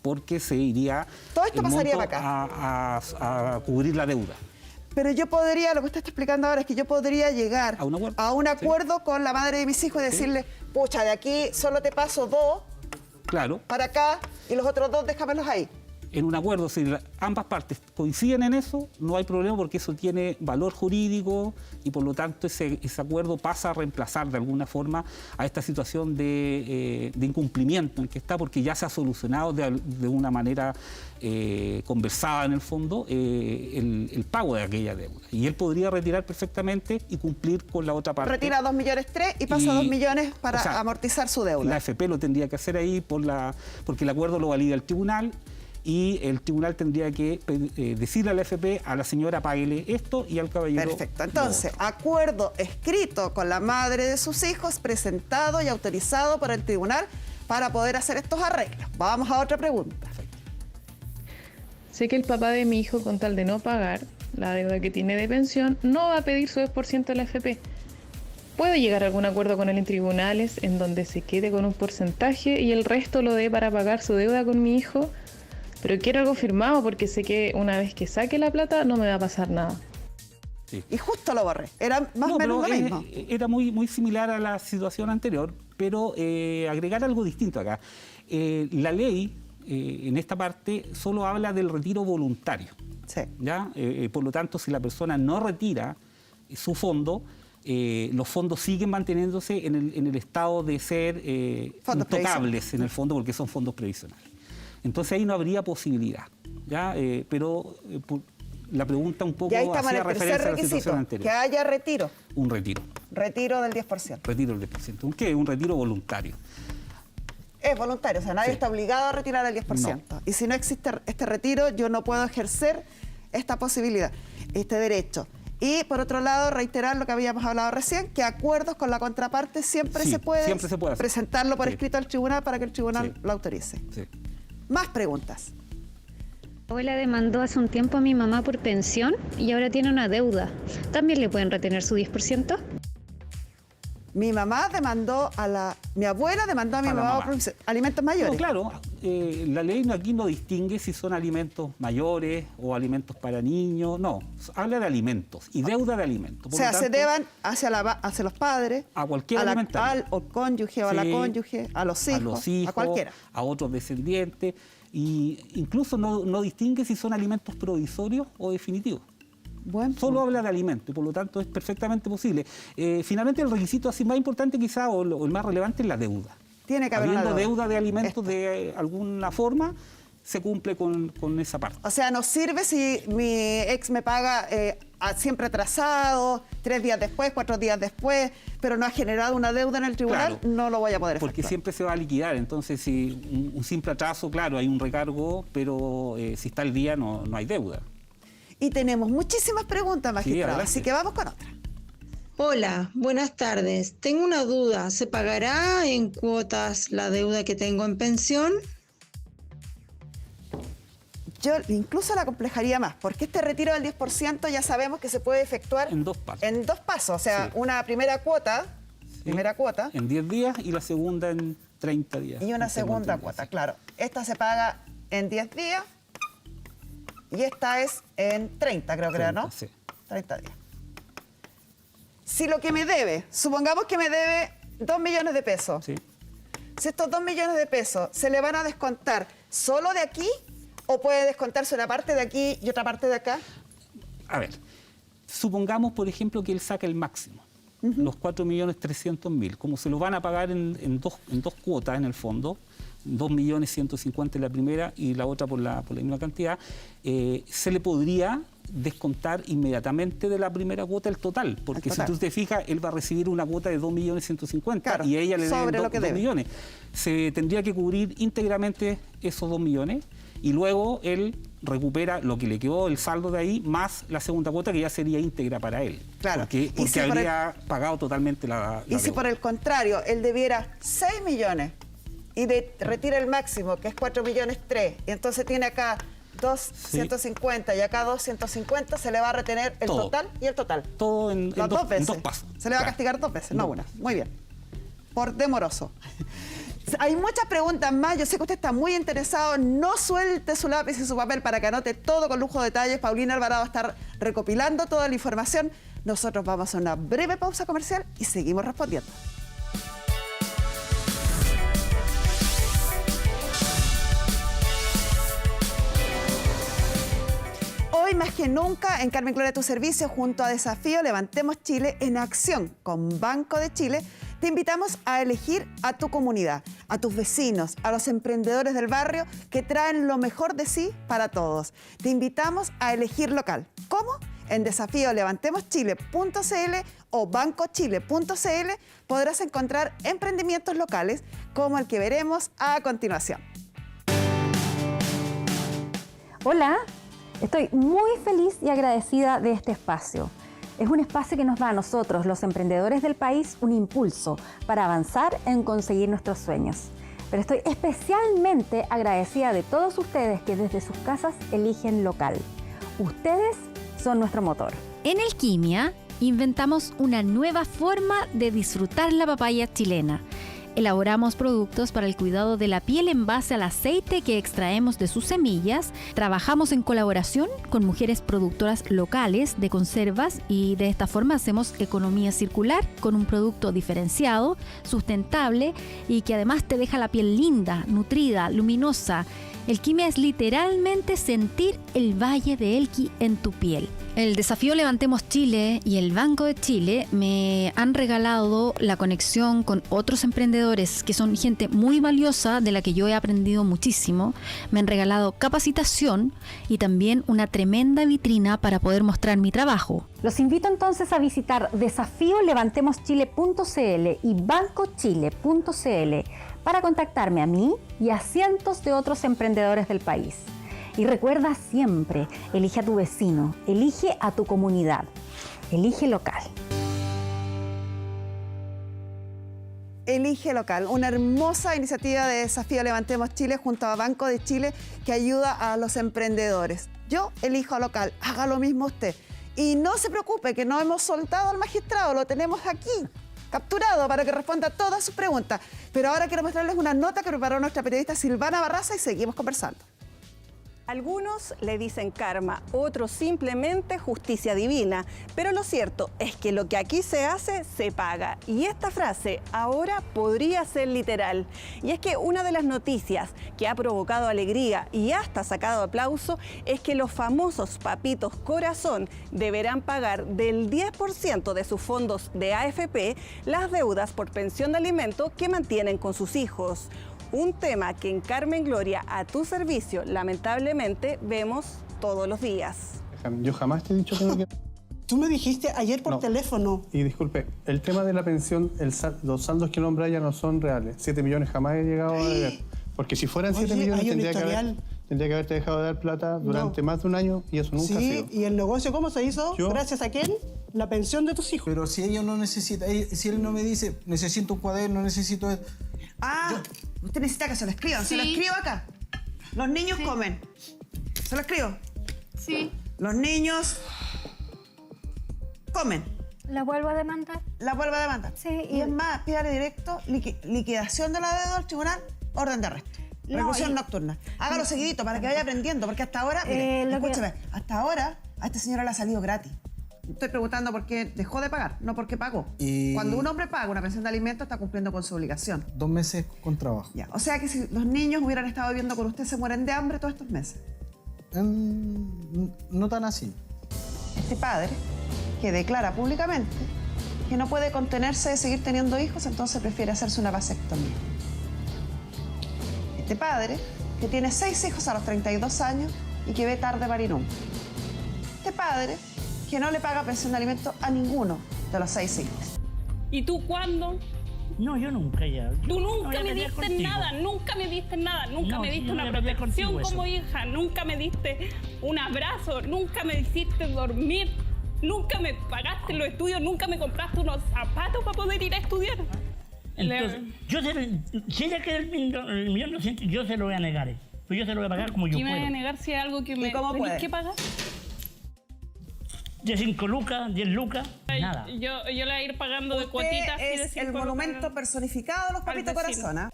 [SPEAKER 7] porque se iría...
[SPEAKER 1] Todo esto pasaría para
[SPEAKER 7] acá. A cubrir la deuda.
[SPEAKER 1] Pero yo podría, lo que usted está explicando ahora es que yo podría llegar a un acuerdo con la madre de mis hijos y decirle, pucha, de aquí solo te paso 2 para acá y los otros 2 déjamelos ahí.
[SPEAKER 7] En un acuerdo, si ambas partes coinciden en eso, no hay problema porque eso tiene valor jurídico y por lo tanto ese acuerdo pasa a reemplazar de alguna forma a esta situación de incumplimiento en que está, porque ya se ha solucionado de una manera conversada en el fondo el pago de aquella deuda. Y él podría retirar perfectamente y cumplir con la otra parte.
[SPEAKER 1] Retira 2,3 millones y pasa 2 millones para amortizar su deuda.
[SPEAKER 7] La AFP lo tendría que hacer ahí porque el acuerdo lo valida el tribunal. Y el tribunal tendría que decirle a la AFP, a la señora, páguele esto y al caballero.
[SPEAKER 1] Perfecto. Entonces, acuerdo escrito con la madre de sus hijos, presentado y autorizado por el tribunal para poder hacer estos arreglos. Vamos a otra pregunta. Perfecto.
[SPEAKER 11] Sé que el papá de mi hijo, con tal de no pagar la deuda que tiene de pensión, no va a pedir su 10% de la AFP. ¿Puedo llegar a algún acuerdo con él en tribunales en donde se quede con un porcentaje y el resto lo dé para pagar su deuda con mi hijo? Pero quiero algo firmado porque sé que una vez que saque la plata no me va a pasar nada.
[SPEAKER 7] Sí.
[SPEAKER 1] Y justo lo borré. Era más o menos lo mismo.
[SPEAKER 7] Era muy similar a la situación anterior, pero agregar algo distinto acá. La ley, en esta parte, solo habla del retiro voluntario.
[SPEAKER 1] Sí.
[SPEAKER 7] ¿Ya? Por lo tanto, si la persona no retira su fondo, los fondos siguen manteniéndose en el estado de ser intocables en el fondo porque son fondos previsionales. Entonces ahí no habría posibilidad, ¿ya? Pero la pregunta un poco hacía referencia a la situación anterior.
[SPEAKER 1] Que haya retiro.
[SPEAKER 7] Un retiro.
[SPEAKER 1] Retiro del 10%.
[SPEAKER 7] Retiro del 10%. ¿Qué? Un retiro voluntario.
[SPEAKER 1] Es voluntario, o sea, nadie está obligado a retirar el 10%. No. Y si no existe este retiro, yo no puedo ejercer esta posibilidad, este derecho. Y por otro lado, reiterar lo que habíamos hablado recién, que acuerdos con la contraparte siempre se puede presentarlo por escrito al tribunal para que el tribunal lo autorice. Sí. Más preguntas.
[SPEAKER 12] Mi abuela demandó hace un tiempo a mi mamá por pensión y ahora tiene una deuda. ¿También le pueden retener su 10%?
[SPEAKER 1] Mi mamá demandó mi abuela demandó a mi mamá por alimentos mayores.
[SPEAKER 7] No, claro, la ley aquí no distingue si son alimentos mayores o alimentos para niños, no, habla de alimentos y deuda de alimentos.
[SPEAKER 1] Por o sea, se deban hacia los padres,
[SPEAKER 7] a cualquier alimentario.
[SPEAKER 1] Al cónyuge o a la cónyuge, a los hijos, a cualquiera.
[SPEAKER 7] A otros descendientes, y incluso no distingue si son alimentos provisorios o definitivos. Solo habla de alimentos y por lo tanto es perfectamente posible. Finalmente el requisito así más importante quizá o el más relevante es la deuda.
[SPEAKER 1] Tiene que haber
[SPEAKER 7] Habiendo deuda de alimentos de alguna forma, se cumple con esa parte.
[SPEAKER 1] O sea, no sirve si mi ex me paga siempre atrasado, 3 días después, 4 días después, pero no ha generado una deuda en el tribunal, no lo voy a poder efectuar.
[SPEAKER 7] Porque siempre se va a liquidar, entonces si un simple atraso, claro, hay un recargo, pero si está al día no hay deuda.
[SPEAKER 1] Y tenemos muchísimas preguntas, magistrado, así que vamos con otra.
[SPEAKER 13] Hola, buenas tardes. Tengo una duda. ¿Se pagará en cuotas la deuda que tengo en pensión?
[SPEAKER 1] Yo incluso la complejaría más, porque este retiro del 10% ya sabemos que se puede efectuar
[SPEAKER 7] en 2 pasos.
[SPEAKER 1] En 2 pasos, o sea, una primera cuota,
[SPEAKER 7] en 10 días y la segunda en 30 días.
[SPEAKER 1] Y una segunda cuota, claro. Esta se paga en 10 días. Y esta es en 30, creo que era, ¿no?
[SPEAKER 7] Sí.
[SPEAKER 1] 30 días. Si lo que me debe, supongamos que me debe 2 millones de pesos.
[SPEAKER 7] Sí.
[SPEAKER 1] Si estos 2 millones de pesos se le van a descontar solo de aquí, ¿o puede descontarse una parte de aquí y otra parte de acá?
[SPEAKER 7] A ver, supongamos, por ejemplo, que él saca el máximo, los 4.300.000, como se los van a pagar en dos cuotas en el fondo, 2.150.000 la primera y la otra por la misma cantidad, se le podría descontar inmediatamente de la primera cuota el total, porque si tú te fijas, él va a recibir una cuota de 2.150.000
[SPEAKER 1] claro,
[SPEAKER 7] y ella le debe 2 millones. Se tendría que cubrir íntegramente esos 2 millones y luego él recupera lo que le quedó, el saldo de ahí, más la segunda cuota que ya sería íntegra para él.
[SPEAKER 1] Claro.
[SPEAKER 7] Porque si habría pagado totalmente la
[SPEAKER 1] Y si
[SPEAKER 7] deuda.
[SPEAKER 1] por el contrario, él debiera 6 millones y retira el máximo, que es 4.300.000, y entonces tiene acá 2.150 y acá 2.150, se le va a retener el total y el total.
[SPEAKER 7] Todo en 2 veces. En 2 pasos.
[SPEAKER 1] Se le va a castigar 2 veces, no una. Muy bien. Por demoroso. Hay muchas preguntas más. Yo sé que usted está muy interesado. No suelte su lápiz y su papel para que anote todo con lujo de detalles. Paulina Alvarado está recopilando toda la información. Nosotros vamos a una breve pausa comercial y seguimos respondiendo. Hoy más que nunca, en Carmen Gloria a tu servicio, junto a Desafío Levantemos Chile en acción con Banco de Chile, te invitamos a elegir a tu comunidad, a tus vecinos, a los emprendedores del barrio que traen lo mejor de sí para todos. Te invitamos a elegir local. ¿Cómo? En desafiolevantemoschile.cl o bancochile.cl podrás encontrar emprendimientos locales como el que veremos a continuación.
[SPEAKER 14] Hola. Estoy muy feliz y agradecida de este espacio. Es un espacio que nos da a nosotros, los emprendedores del país, un impulso para avanzar en conseguir nuestros sueños. Pero estoy especialmente agradecida de todos ustedes que desde sus casas eligen local. Ustedes son nuestro motor.
[SPEAKER 15] En Alquimia inventamos una nueva forma de disfrutar la papaya chilena. Elaboramos productos para el cuidado de la piel en base al aceite que extraemos de sus semillas. Trabajamos en colaboración con mujeres productoras locales de conservas y de esta forma hacemos economía circular con un producto diferenciado, sustentable y que además te deja la piel linda, nutrida, luminosa. Alquimia es literalmente sentir el Valle de Elqui en tu piel. El Desafío Levantemos Chile y el Banco de Chile me han regalado la conexión con otros emprendedores que son gente muy valiosa de la que yo he aprendido muchísimo. Me han regalado capacitación y también una tremenda vitrina para poder mostrar mi trabajo.
[SPEAKER 14] Los invito entonces a visitar desafiolevantemoschile.cl y bancochile.cl para contactarme a mí y a cientos de otros emprendedores del país. Y recuerda siempre, elige a tu vecino, elige a tu comunidad, elige local.
[SPEAKER 1] Elige local, una hermosa iniciativa de Desafío Levantemos Chile junto a Banco de Chile que ayuda a los emprendedores. Yo elijo local, haga lo mismo usted. Y no se preocupe que no hemos soltado al magistrado, lo tenemos aquí, capturado para que responda a todas sus preguntas. Pero ahora quiero mostrarles una nota que preparó nuestra periodista Silvana Barraza y seguimos conversando.
[SPEAKER 16] Algunos le dicen karma, otros simplemente justicia divina, pero lo cierto es que lo que aquí se hace, se paga. Y esta frase ahora podría ser literal. Y es que una de las noticias que ha provocado alegría y hasta sacado aplauso es que los famosos papitos corazón deberán pagar del 10% de sus fondos de AFP las deudas por pensión de alimento que mantienen con sus hijos. Un tema que en Carmen Gloria a tu servicio, lamentablemente, vemos todos los días.
[SPEAKER 17] Yo jamás te he dicho que...
[SPEAKER 18] Tú me dijiste ayer por teléfono.
[SPEAKER 17] Y disculpe, el tema de la pensión, los saldos que nombra ella no son reales. 7 millones jamás he llegado a deber. Porque si fueran 7 millones tendría que haberte dejado de dar plata durante más de un año y eso nunca ha sido.
[SPEAKER 18] ¿Y el negocio cómo se hizo? ¿Gracias a quién? La pensión de tus hijos.
[SPEAKER 19] Pero si ella no necesita, si él no me dice, necesito un cuaderno, necesito...
[SPEAKER 1] Usted necesita que se lo escriban. ¿Se lo escribo acá? Los niños comen. ¿Se lo escribo?
[SPEAKER 20] Sí.
[SPEAKER 1] Los niños comen.
[SPEAKER 20] ¿La vuelvo a demandar?
[SPEAKER 1] La vuelvo a demandar.
[SPEAKER 20] Sí.
[SPEAKER 1] Y es más, pídale directo liquidación de la deuda al tribunal, orden de arresto. Reclusión nocturna. Hágalo seguidito para que vaya aprendiendo, porque hasta ahora, mire, escúcheme, hasta ahora a esta señora le ha salido gratis. Estoy preguntando por qué dejó de pagar, no por qué pagó. Cuando un hombre paga una pensión de alimentos, está cumpliendo con su obligación.
[SPEAKER 19] 2 meses con trabajo.
[SPEAKER 1] Ya. O sea que si los niños hubieran estado viviendo con usted, se mueren de hambre todos estos meses.
[SPEAKER 19] No tan así.
[SPEAKER 1] Este padre, que declara públicamente que no puede contenerse de seguir teniendo hijos, entonces prefiere hacerse una vasectomía. Este padre, que tiene 6 hijos a los 32 años y que ve tarde para ir nunca. Este padre, que no le paga pensión de alimentos a ninguno de los 6 hijos.
[SPEAKER 21] ¿Y tú cuándo?
[SPEAKER 22] No, yo nunca ya.
[SPEAKER 21] Tú nunca me diste nada, nunca me diste nada, nunca me diste una protección como hija, nunca me diste un abrazo, nunca me hiciste dormir, nunca me pagaste los estudios, nunca me compraste unos zapatos para poder ir a estudiar.
[SPEAKER 22] Entonces, si ella quiere el 1.200.000, yo se lo voy a negar. Pues yo se lo voy a pagar como yo puedo.
[SPEAKER 21] ¿Y me voy a negar si es algo que me tenés que pagar?
[SPEAKER 22] De 5 lucas, 10 lucas, nada.
[SPEAKER 21] Yo le voy a ir pagando de cuotitas.
[SPEAKER 1] Es el monumento personificado de los papitos corazón.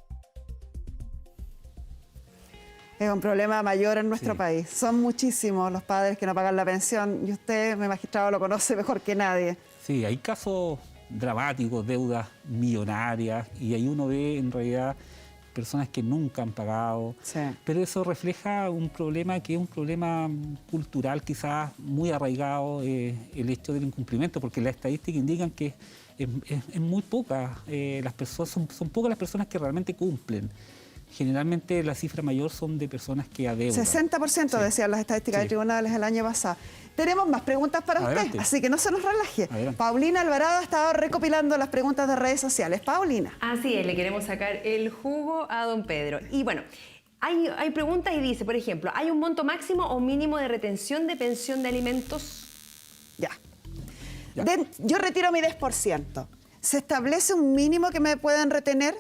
[SPEAKER 1] Es un problema mayor en nuestro país. Son muchísimos los padres que no pagan la pensión y usted, mi magistrado, lo conoce mejor que nadie.
[SPEAKER 7] Sí, hay casos dramáticos, deudas millonarias, y ahí uno ve en realidad personas que nunca han pagado.
[SPEAKER 1] Sí.
[SPEAKER 7] Pero eso refleja un problema que es un problema cultural quizás muy arraigado, el hecho del incumplimiento, porque las estadísticas indican que es muy poca, las personas, son pocas las personas que realmente cumplen. Generalmente la cifra mayor son de personas que adeudan.
[SPEAKER 1] 60% decían las estadísticas de tribunales el año pasado. Tenemos más preguntas para
[SPEAKER 7] Adelante.
[SPEAKER 1] usted, así que no se nos relaje.
[SPEAKER 7] Adelante.
[SPEAKER 1] Paulina Alvarado ha estado recopilando las preguntas de redes sociales. Paulina.
[SPEAKER 2] Así es, le queremos sacar el jugo a don Pedro. Y bueno, hay preguntas y dice, por ejemplo, ¿hay un monto máximo o mínimo de retención de pensión de alimentos?
[SPEAKER 1] Ya. Yo retiro mi 10%. ¿Se establece un mínimo que me puedan retener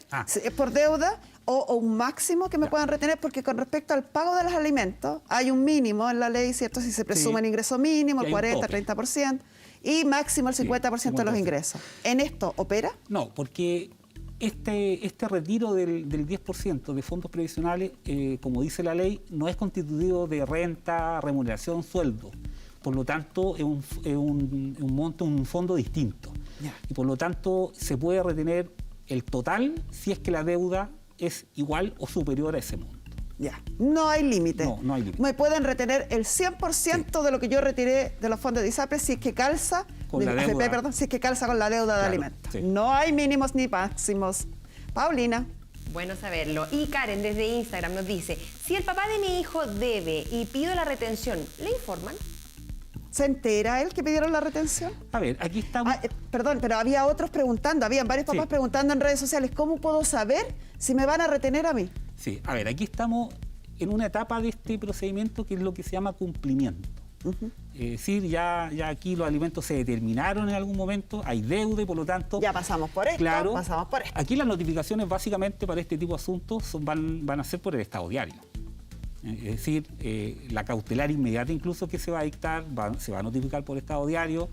[SPEAKER 1] por deuda o un máximo que me puedan retener? Porque con respecto al pago de los alimentos, hay un mínimo en la ley, ¿cierto? Si se presume el ingreso mínimo, el 40, 30%, y máximo el 50% de los ingresos. ¿En esto opera?
[SPEAKER 7] No, porque este retiro del 10% de fondos previsionales, como dice la ley, no es constitutivo de renta, remuneración, sueldo. Por lo tanto, es un fondo distinto. Y por lo tanto, se puede retener el total si es que la deuda es igual o superior a ese monto.
[SPEAKER 1] Ya, no hay límite.
[SPEAKER 7] No hay límite.
[SPEAKER 1] Me pueden retener el 100% de lo que yo retiré de los fondos de ISAPRE si es que calza,
[SPEAKER 7] con la
[SPEAKER 1] AFP,
[SPEAKER 7] deuda.
[SPEAKER 1] perdón, si es que calza con la deuda de alimentos.
[SPEAKER 7] Sí.
[SPEAKER 1] No hay mínimos ni máximos. Paulina.
[SPEAKER 2] Bueno saberlo. Y Karen desde Instagram nos dice, si el papá de mi hijo debe y pido la retención, ¿le informan?
[SPEAKER 1] ¿Se entera él que pidieron la retención?
[SPEAKER 7] A ver, aquí estamos...
[SPEAKER 1] Perdón, pero había otros preguntando, habían varios papás preguntando en redes sociales, ¿cómo puedo saber si me van a retener a mí?
[SPEAKER 7] Sí, a ver, aquí estamos en una etapa de este procedimiento que es lo que se llama cumplimiento. Es decir, ya aquí los alimentos se determinaron en algún momento, hay deuda y por lo tanto...
[SPEAKER 1] Ya pasamos por esto,
[SPEAKER 7] claro,
[SPEAKER 1] pasamos por esto.
[SPEAKER 7] Aquí las notificaciones básicamente para este tipo de asuntos van a ser por el estado diario. Es decir, la cautelar inmediata incluso que se va a dictar, se va a notificar por estado diario,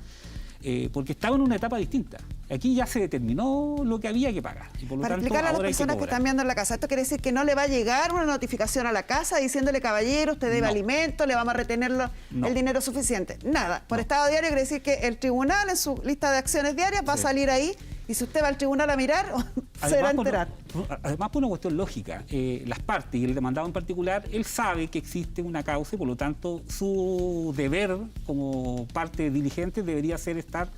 [SPEAKER 7] porque estaba en una etapa distinta. Aquí ya se determinó lo que había que pagar. Y por lo
[SPEAKER 1] Para
[SPEAKER 7] tanto,
[SPEAKER 1] explicar a las
[SPEAKER 7] ahora
[SPEAKER 1] personas que están viendo en la casa, esto quiere decir que no le va a llegar una notificación a la casa diciéndole, caballero, usted debe alimento, le vamos a retener el dinero suficiente. Nada. Por estado diario quiere decir que el tribunal en su lista de acciones diarias va a salir ahí y si usted va al tribunal a mirar, se va a enterar.
[SPEAKER 7] Además, por una cuestión lógica, las partes y el demandado en particular, él sabe que existe una causa y por lo tanto su deber como parte diligente debería ser estar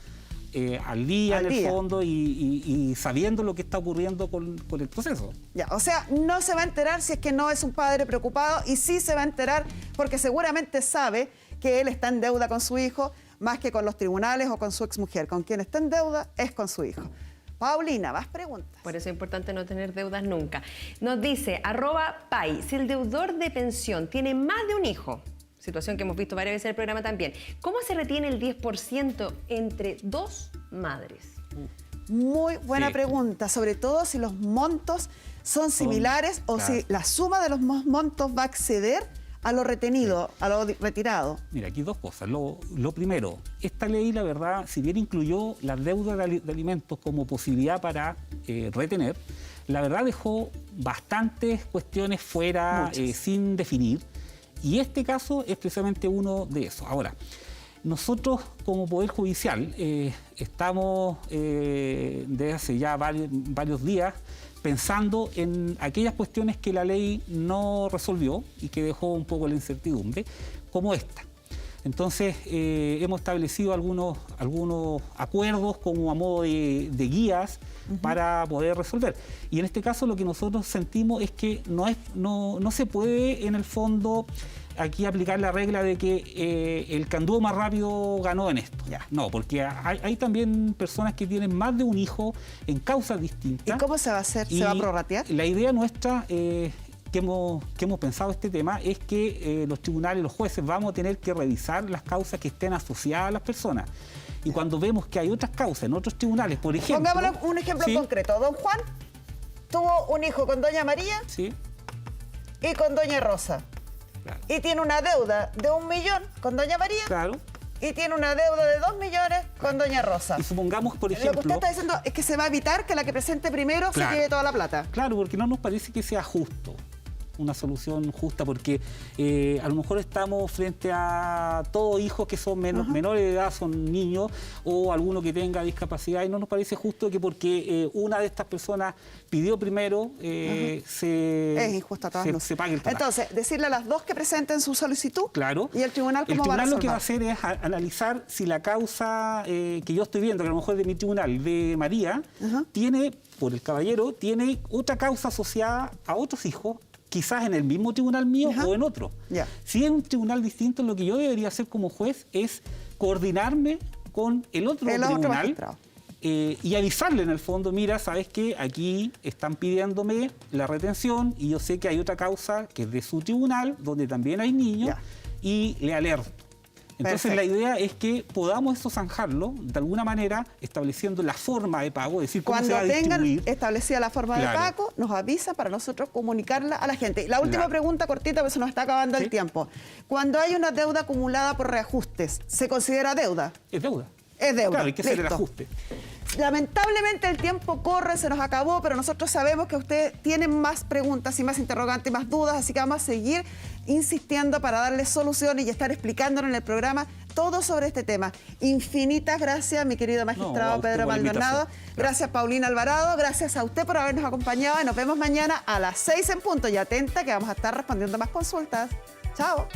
[SPEAKER 7] al día en el fondo y sabiendo lo que está ocurriendo con el proceso.
[SPEAKER 1] Ya, o sea, no se va a enterar si es que no es un padre preocupado y sí se va a enterar porque seguramente sabe que él está en deuda con su hijo más que con los tribunales o con su exmujer. Con quien está en deuda es con su hijo. Paulina, más preguntas.
[SPEAKER 2] Por eso es importante no tener deudas nunca. Nos dice, @Pai, si el deudor de pensión tiene más de un hijo, situación que hemos visto varias veces en el programa también, ¿cómo se retiene el 10% entre dos madres?
[SPEAKER 1] Muy buena pregunta, sobre todo si los montos son similares o si la suma de los montos va a exceder a lo retenido, a lo retirado.
[SPEAKER 7] Mira, aquí dos cosas. Lo primero, esta ley, la verdad, si bien incluyó las deudas de alimentos como posibilidad para retener, la verdad dejó bastantes cuestiones fuera sin definir. Y este caso es precisamente uno de esos. Ahora, nosotros como Poder Judicial estamos desde hace ya varios días pensando en aquellas cuestiones que la ley no resolvió y que dejó un poco la incertidumbre, como esta. Entonces, hemos establecido algunos acuerdos como a modo de guías para poder resolver. Y en este caso lo que nosotros sentimos es que no se puede en el fondo aquí aplicar la regla de que el que anduvo más rápido ganó en esto. No, porque hay también personas que tienen más de un hijo en causas distintas.
[SPEAKER 1] ¿Y cómo se va a hacer? ¿Se va a prorratear?
[SPEAKER 7] La idea nuestra que hemos pensado este tema es que los tribunales, los jueces, vamos a tener que revisar las causas que estén asociadas a las personas. Y cuando vemos que hay otras causas en otros tribunales, por ejemplo...
[SPEAKER 1] Pongámonos un ejemplo concreto. Don Juan tuvo un hijo con doña María y con doña Rosa.
[SPEAKER 7] Claro.
[SPEAKER 1] Y tiene una deuda de 1 millón con doña María.
[SPEAKER 7] Claro.
[SPEAKER 1] Y tiene una deuda de 2 millones con doña Rosa.
[SPEAKER 7] Y supongamos, por ejemplo...
[SPEAKER 1] Lo que usted está diciendo es que se va a evitar que la que presente primero se lleve toda la plata.
[SPEAKER 7] Claro, porque no nos parece que sea justo una solución justa, porque a lo mejor estamos frente a todos hijos que son menores de edad, son niños, o alguno que tenga discapacidad, y no nos parece justo que porque una de estas personas pidió primero,
[SPEAKER 1] es injusto a todas luces.
[SPEAKER 7] se pague el total.
[SPEAKER 1] Entonces, decirle a las dos que presenten su solicitud.
[SPEAKER 7] Claro.
[SPEAKER 1] Y el tribunal, ¿cómo va a resolver?
[SPEAKER 7] El tribunal lo que va a hacer es analizar si la causa que yo estoy viendo, que a lo mejor es de mi tribunal, de María, tiene, por el caballero, tiene otra causa asociada a otros hijos, quizás en el mismo tribunal mío o en otro. Si es un tribunal distinto, lo que yo debería hacer como juez es coordinarme con el otro tribunal y avisarle en el fondo, mira, sabes que aquí están pidiéndome la retención y yo sé que hay otra causa que es de su tribunal, donde también hay niños, y le alerto. Entonces la idea es que podamos eso zanjarlo de alguna manera, estableciendo la forma de pago, es decir, cómo se va a distribuir.
[SPEAKER 1] Cuando tengan establecida la forma de pago, nos avisa para nosotros comunicarla a la gente. La última pregunta cortita, porque se nos está acabando el tiempo. Cuando hay una deuda acumulada por reajustes, ¿se considera deuda?
[SPEAKER 7] Es deuda.
[SPEAKER 1] Es deuda.
[SPEAKER 7] Claro, hay que hacer el ajuste.
[SPEAKER 1] Lamentablemente el tiempo corre, se nos acabó, pero nosotros sabemos que ustedes tienen más preguntas y más interrogantes y más dudas, así que vamos a seguir insistiendo para darles soluciones y estar explicándonos en el programa todo sobre este tema. Infinitas gracias, mi querido magistrado Pedro Maldonado. Gracias, Paulina Alvarado. Gracias a usted por habernos acompañado y nos vemos mañana a las 6 en punto. Y atenta que vamos a estar respondiendo más consultas. Chao.